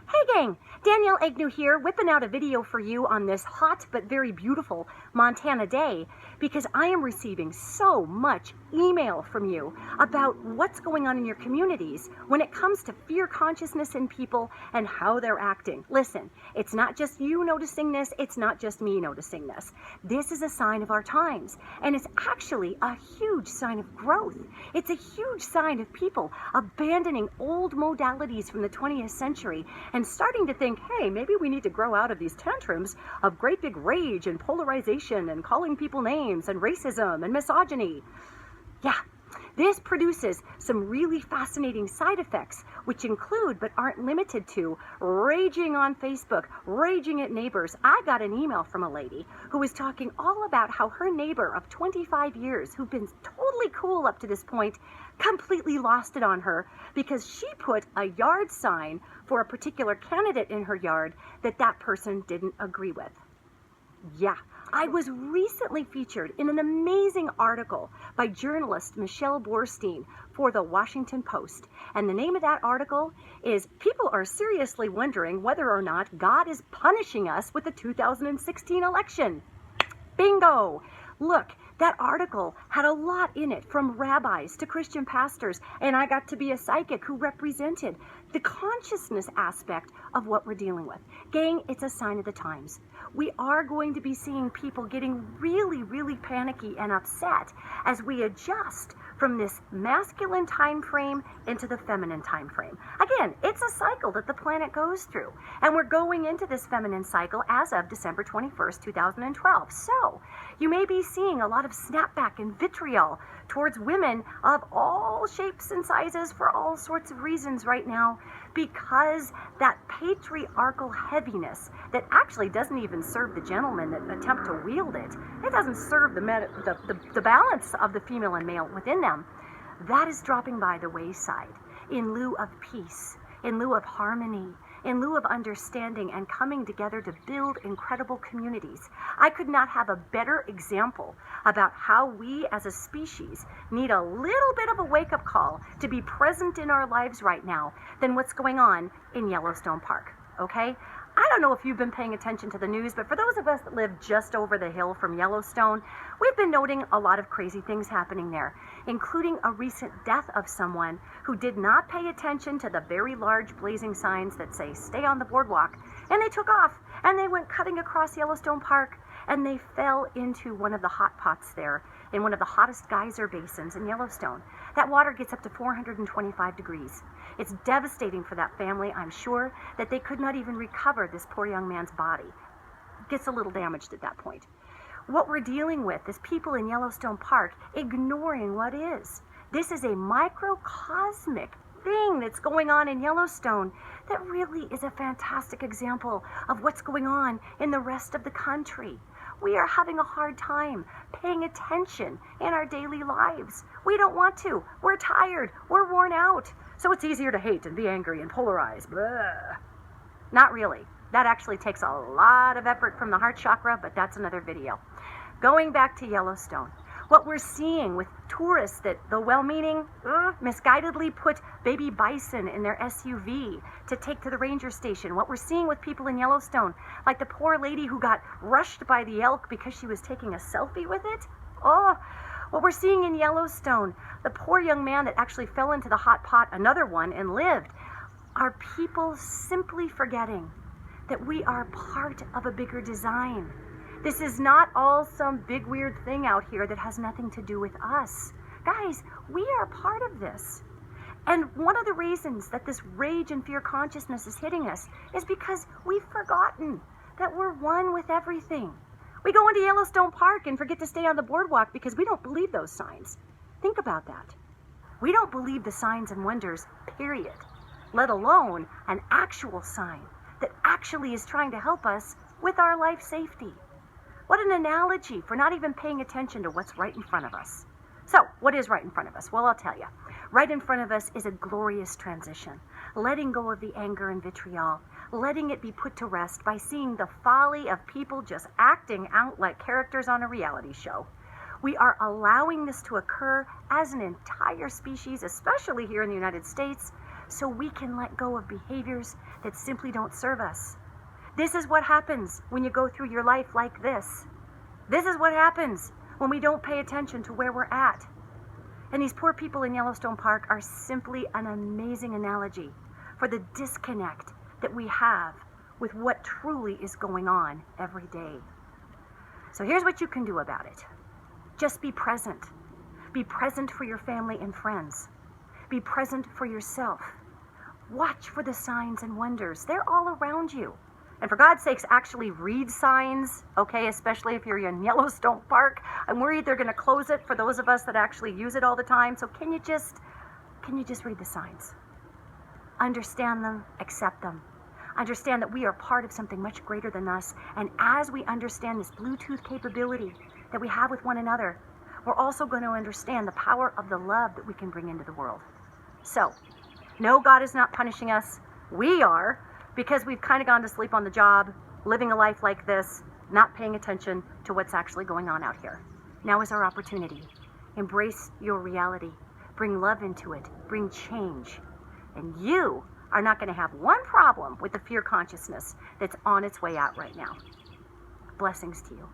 Hey gang, Danielle Agnew here, whipping out a video for you on this hot but very beautiful Montana day because I am receiving so much email from you about what's going on in your communities when it comes to fear consciousness in people and how they're acting. Listen, it's not just you noticing this, it's not just me noticing this. This is a sign of our times, and it's actually a huge sign of growth. It's a huge sign of people abandoning old modalities from the 20th century and starting to think, hey, maybe we need to grow out of these tantrums of great big rage and polarization and calling people names and racism and misogyny. Yeah, this produces some really fascinating side effects, which include but aren't limited to raging on Facebook, raging at neighbors. I got an email from a lady who was talking all about how her neighbor of 25 years, who'd been totally cool up to this point, completely lost it on her because she put a yard sign for a particular candidate in her yard that person didn't agree with. Yeah, I was recently featured in an amazing article by journalist Michelle Borstein for the Washington Post. And the name of that article is "People Are Seriously Wondering Whether or Not God is Punishing Us with the 2016 Election." Bingo! Look, that article had a lot in it, from rabbis to Christian pastors, and I got to be a psychic who represented the consciousness aspect of what we're dealing with. Gang, it's a sign of the times. We are going to be seeing people getting really, really panicky and upset as we adjust from this masculine time frame into the feminine time frame. Again, it's a cycle that the planet goes through, and we're going into this feminine cycle as of December 21st, 2012. So you may be seeing a lot of snapback and vitriol towards women of all shapes and sizes for all sorts of reasons right now, because that patriarchal heaviness that actually doesn't even serve the gentlemen that attempt to wield it, it doesn't serve the balance of the female and male within them, that is dropping by the wayside in lieu of peace, in lieu of harmony, in lieu of understanding and coming together to build incredible communities. I could not have a better example about how we as a species need a little bit of a wake-up call to be present in our lives right now than what's going on in Yellowstone Park, okay? I don't know if you've been paying attention to the news, but for those of us that live just over the hill from Yellowstone, we've been noting a lot of crazy things happening there, including a recent death of someone who did not pay attention to the very large blazing signs that say, "Stay on the boardwalk," and they took off, and they went cutting across Yellowstone Park, and they fell into one of the hot pots there, in one of the hottest geyser basins in Yellowstone. That water gets up to 425 degrees. It's devastating for that family. I'm sure that they could not even recover this poor young man's body. It gets a little damaged at that point. What we're dealing with is people in Yellowstone Park ignoring what is. This is a microcosmic thing that's going on in Yellowstone that really is a fantastic example of what's going on in the rest of the country. We are having a hard time paying attention in our daily lives. We don't want to. We're tired. We're worn out. So it's easier to hate and be angry and polarize. Blah. Not really. That actually takes a lot of effort from the heart chakra, but that's another video. Going back to Yellowstone, what we're seeing with tourists that, though well-meaning, misguidedly put baby bison in their SUV to take to the ranger station. What we're seeing with people in Yellowstone, like the poor lady who got rushed by the elk because she was taking a selfie with it. Oh, what we're seeing in Yellowstone, the poor young man that actually fell into the hot pot, another one, and lived, are people simply forgetting that we are part of a bigger design. This is not all some big weird thing out here that has nothing to do with us. Guys, we are part of this. And one of the reasons that this rage and fear consciousness is hitting us is because we've forgotten that we're one with everything. We go into Yellowstone Park and forget to stay on the boardwalk because we don't believe those signs. Think about that. We don't believe the signs and wonders, period, let alone an actual sign that actually is trying to help us with our life safety. What an analogy for not even paying attention to what's right in front of us. So, what is right in front of us? Well, I'll tell you. Right in front of us is a glorious transition. Letting go of the anger and vitriol. Letting it be put to rest by seeing the folly of people just acting out like characters on a reality show. We are allowing this to occur as an entire species, especially here in the United States, so we can let go of behaviors that simply don't serve us. This is what happens when you go through your life like this. This is what happens when we don't pay attention to where we're at. And these poor people in Yellowstone Park are simply an amazing analogy for the disconnect that we have with what truly is going on every day. So here's what you can do about it. Just be present. Be present for your family and friends. Be present for yourself. Watch for the signs and wonders. They're all around you. And for God's sakes, actually read signs, okay, especially if you're in Yellowstone Park. I'm worried they're going to close it for those of us that actually use it all the time. So can you just read the signs? Understand them, accept them. Understand that we are part of something much greater than us. And as we understand this Bluetooth capability that we have with one another, we're also going to understand the power of the love that we can bring into the world. So, no, God is not punishing us. We are, because we've kind of gone to sleep on the job, living a life like this, not paying attention to what's actually going on out here. Now is our opportunity. Embrace your reality. Bring love into it. Bring change. And you are not going to have one problem with the fear consciousness that's on its way out right now. Blessings to you.